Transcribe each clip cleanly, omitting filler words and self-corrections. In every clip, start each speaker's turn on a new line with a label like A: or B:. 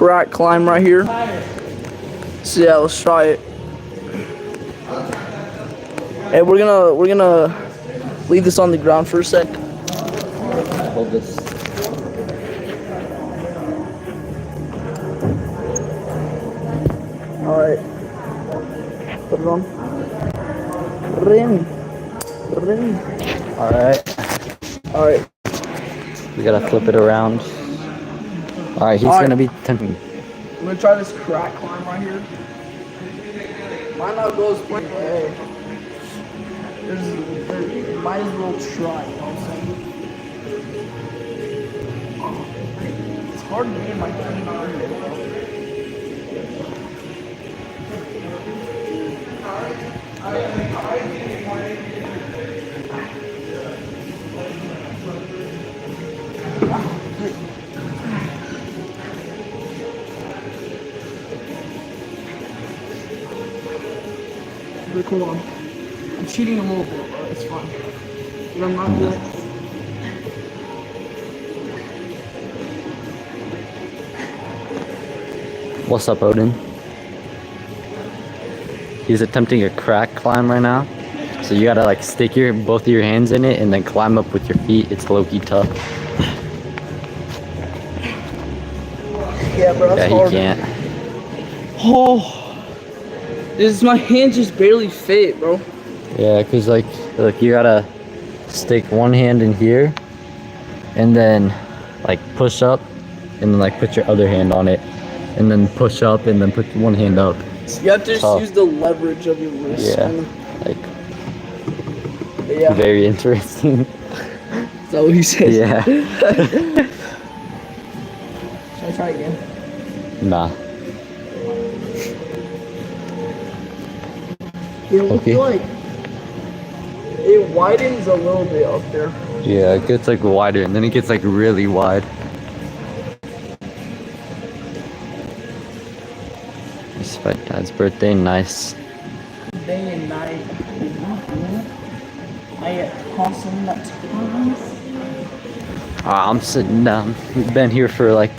A: crack climb right here. So yeah, let's try it. Hey, we're gonna leave this on the ground for a sec.
B: Hold this.
A: All right. Put it on. Ring.
B: All right.
A: All right.
B: We gotta flip it around. All right, he's gonna be tempting.
A: I'm gonna try this crack climb right here. Might not go as quick, but hey, might as well try. You know what I'm saying? It's hard to get my feet under it. But hold on. I'm cheating a little bit, but it's fine. But I'm not good.
B: What's up, Odin? He's attempting a crack climb right now. So you gotta like stick both of your hands in it and then climb up with your feet. It's low-key tough.
A: Yeah, bro, that's hard.
B: He can't.
A: Oh, my hands just barely fit, bro.
B: Yeah, cause like you gotta stick one hand in here, and then like push up, and then like put your other hand on it, and then push up, and then put one hand up.
A: You have to just use the leverage of your wrist.
B: Yeah, like very interesting.
A: Is that what he says?
B: Yeah.
A: Should I try again?
B: Nah.
A: It looks like it widens a little bit up there.
B: Yeah, it gets like wider, and then it gets like really wide. It's my dad's birthday, nice.
A: Day and night. I get awesome. That's
B: I'm sitting down. We've been here for like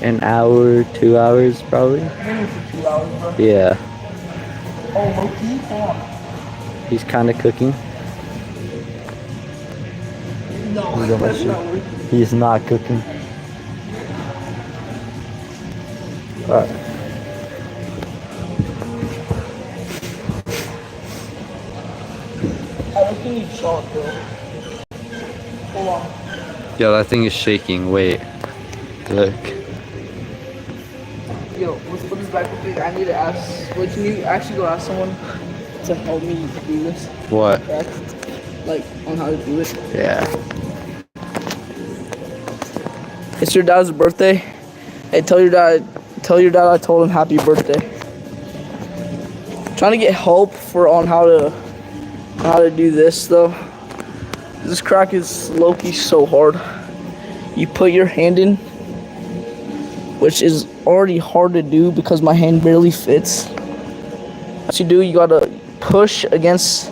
B: an hour, 2 hours probably.
A: I've been here for 2 hours, bro.
B: Yeah.
A: Oh, low-key? Hold on.
B: He's kind of cooking.
A: No, that's not working.
B: He's not cooking. Alright.
A: I don't think you saw it, bro. Hold on.
B: Yo, that thing is shaking. Wait. Look.
A: Yo, let's put this back real quick. I need to ask. Wait, can you actually go ask someone to help me do this?
B: What?
A: Like, on how to do it?
B: Yeah.
A: It's your dad's birthday. Hey, tell your dad I told him happy birthday. Trying to get help on how to do this though. This crack is low-key so hard. You put your hand in, which is already hard to do because my hand barely fits. What you do, you gotta push against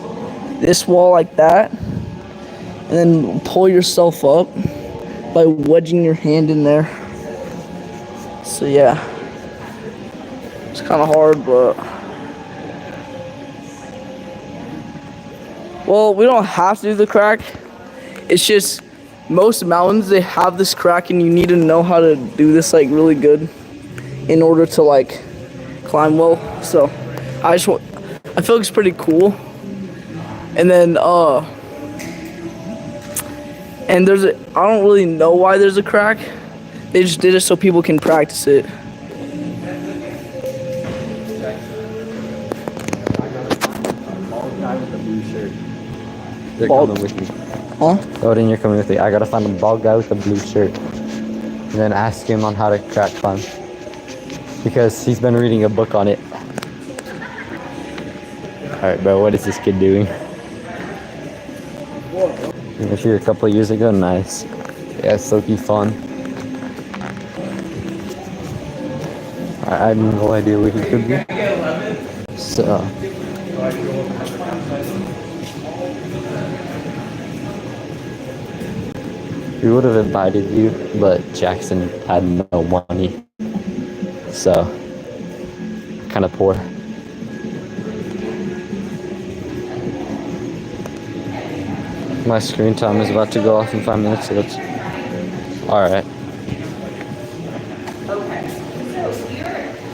A: this wall like that, and then pull yourself up by wedging your hand in there. So yeah, it's kind of hard, but well, we don't have to do the crack. It's just most mountains, they have this crack, and you need to know how to do this like really good in order to like climb well. So I feel like it's pretty cool. And then and I don't really know why there's a crack. They just did it so people can practice it.
B: They're coming with me.
A: Huh?
B: Odin, you're coming with me. I gotta find a bald guy with a blue shirt. And then ask him on how to crack climb. Because he's been reading a book on it. Alright, bro, what is this kid doing? You were here a couple of years ago? Nice. Yeah, it's so fun. I have no idea what he could be. So. We would have invited you, but Jackson had no money, so kind of poor. My screen time is about to go off in 5 minutes, so let's. All right.
C: Okay, so you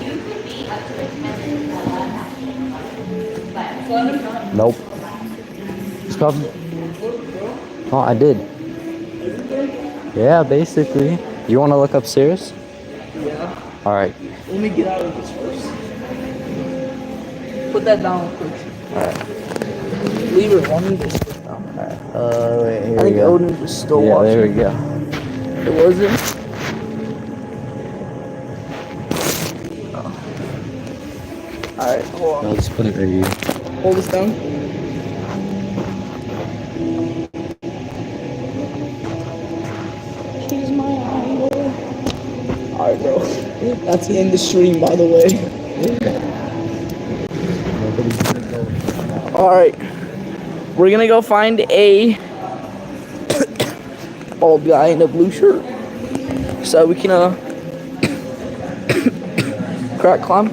C: could be up to attendance but
B: Nope. It's probably. Oh, I did. Yeah, basically. You want to look upstairs?
A: Yeah.
B: All right.
A: Let me get out of this first. Put that down first.
B: All right.
A: Leave it. Let me just put it down.
B: Wait, here
A: I
B: we
A: think
B: go.
A: Odin was still
B: Yeah,
A: watching.
B: there we go.
A: It wasn't. Oh. Alright, hold on.
B: I'll just put it right here.
A: Hold this down. He's my idol. Alright, bro. That's in the stream, by the way. Alright. We're gonna go find a bald guy in a blue shirt. So we can, crack climb.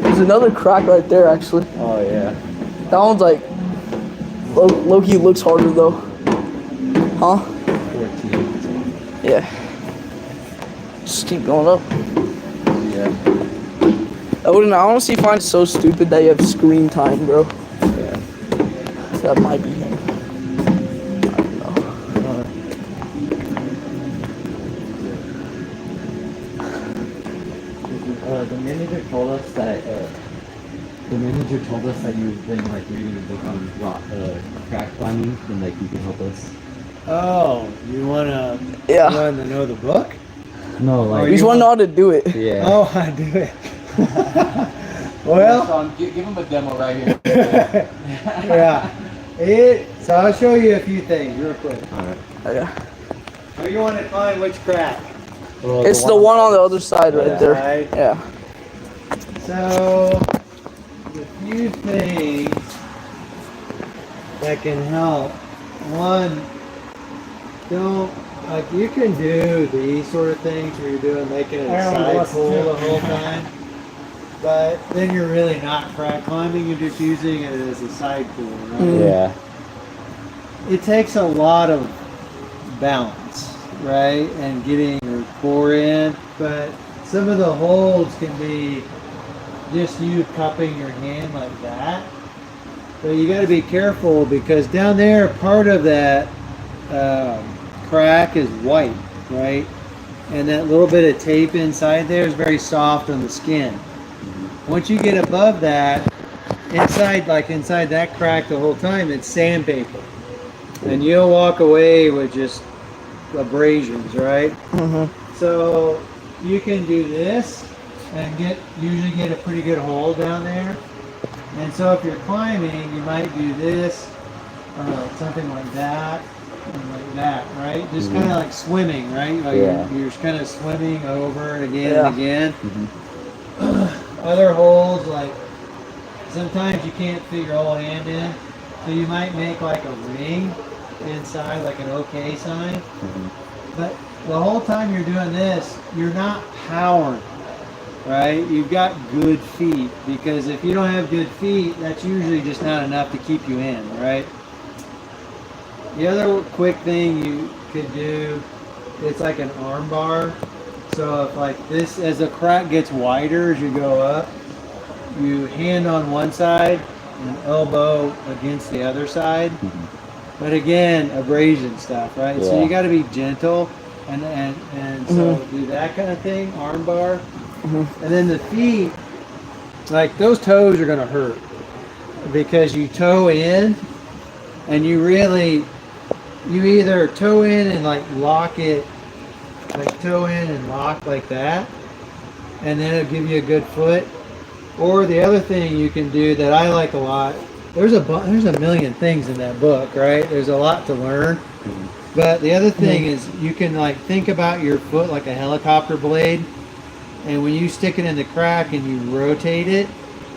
A: There's another crack right there, actually.
B: Oh yeah.
A: That one's like, Loki looks harder though. Huh?
B: 14.
A: Yeah. Just keep going up.
B: Yeah.
A: I honestly find it so stupid that you have screen time, bro.
B: Yeah.
A: That might be him. I don't know.
B: The manager told us that. The manager told us that you've been like reading a book on crack climbing, and like you can help us.
D: Oh, you wanna know the book?
B: No,
A: We just want to know how to do it.
B: Yeah.
D: Oh, I do it. Well,
B: give him a demo right here.
D: yeah. So I'll show you a few things real quick.
B: Alright.
A: Okay.
D: Oh, you want to find which crack?
B: Well,
A: It's the one on the other side right there.
D: Right.
A: Yeah.
D: So, a few things that can help. One, don't, like you can do these sort of things where you're making it a side pull the whole time. But then you're really not crack climbing, you're just using it as a side pull, right?
B: Yeah.
D: It takes a lot of balance, right? And getting your core in, but some of the holds can be just you cupping your hand like that. But you got to be careful because down there, part of that crack is white, right? And that little bit of tape inside there is very soft on the skin. Once you get above that, inside that crack the whole time, it's sandpaper. And you'll walk away with just abrasions, right?
A: Mm-hmm.
D: So you can do this and usually get a pretty good hold down there. And so if you're climbing, you might do this, something like that, and like that, right? Just kind of like swimming, right? Like you're just kind of swimming over and again and again. Other holds, like sometimes you can't fit your whole hand in, so you might make like a ring inside, like an OK sign. But the whole time you're doing this, you're not powering, right? You've got good feet, because if you don't have good feet, that's usually just not enough to keep you in, right? The other quick thing you could do, it's like an arm bar. So if like this, as the crack gets wider as you go up, you hand on one side and elbow against the other side. But again, abrasion stuff, right? So you got to be gentle and so do that kind of thing, arm bar. And then the feet, like those toes are going to hurt because you toe in and you either toe in and like lock it, like toe in and lock like that, and then it'll give you a good foot. Or the other thing you can do that I like a lot, there's a million things in that book, right? There's a lot to learn. But the other thing is you can like think about your foot like a helicopter blade, and when you stick it in the crack and you rotate it,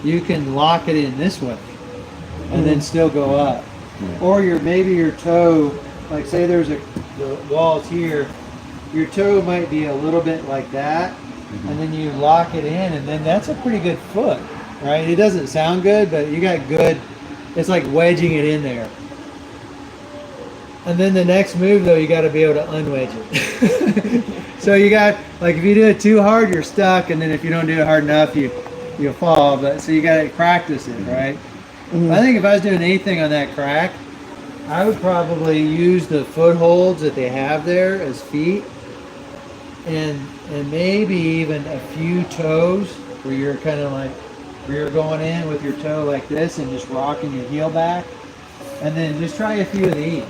D: you can lock it in this way. and then still go up. Or maybe your toe, like say there's the walls here, your toe might be a little bit like that, and then you lock it in, and then that's a pretty good foot, right? It doesn't sound good, but you got good, it's like wedging it in there. And then the next move though, you got to be able to unwedge it. So you got, like if you do it too hard, you're stuck, and then if you don't do it hard enough, you'll fall. But so you got to practice it, right? I think if I was doing anything on that crack, I would probably use the footholds that they have there as feet, and maybe even a few toes where you're kind of like, where you're going in with your toe like this and just rocking your heel back, and then just try a few of these,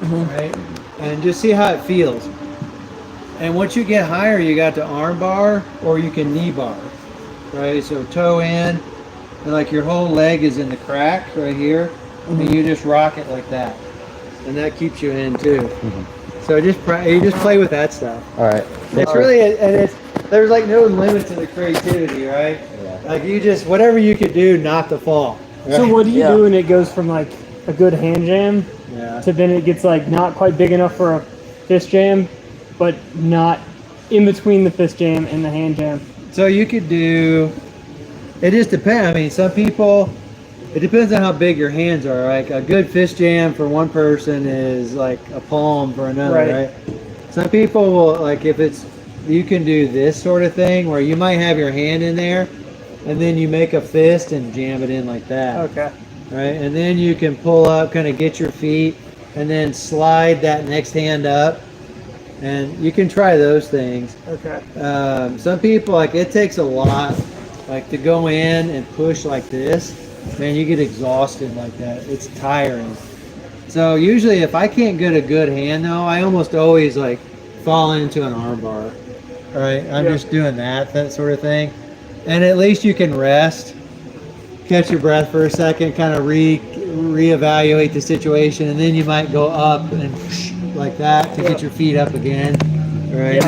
D: right? And just see how it feels. And once you get higher, you got the arm bar, or you can knee bar, right? So toe in, and like your whole leg is in the crack right here, and you just rock it like that, and that keeps you in too. So you just play with that stuff.
B: All right.
D: It's really, and there's like no limit to the creativity, right?
B: Yeah.
D: Like you just, whatever you could do not to fall. Right?
E: So what do you do when it goes from like a good hand jam to then it gets like not quite big enough for a fist jam, but not in between the fist jam and the hand jam?
D: So you could do, it just depends. I mean, some people, it depends on how big your hands are. Like a good fist jam for one person is like a palm for another, right? Some people will, like if it's, you can do this sort of thing where you might have your hand in there and then you make a fist and jam it in like that.
E: Okay.
D: Right, and then you can pull up, kind of get your feet, and then slide that next hand up, and you can try those things.
E: Okay.
D: Some people, like it takes a lot, like to go in and push like this, man, you get exhausted like that. It's tiring. So usually if I can't get a good hand though, I almost always like fall into an arm bar. Right, I'm just doing that sort of thing. And at least you can rest, catch your breath for a second, kind of reevaluate the situation, and then you might go up and like that to get your feet up again, right?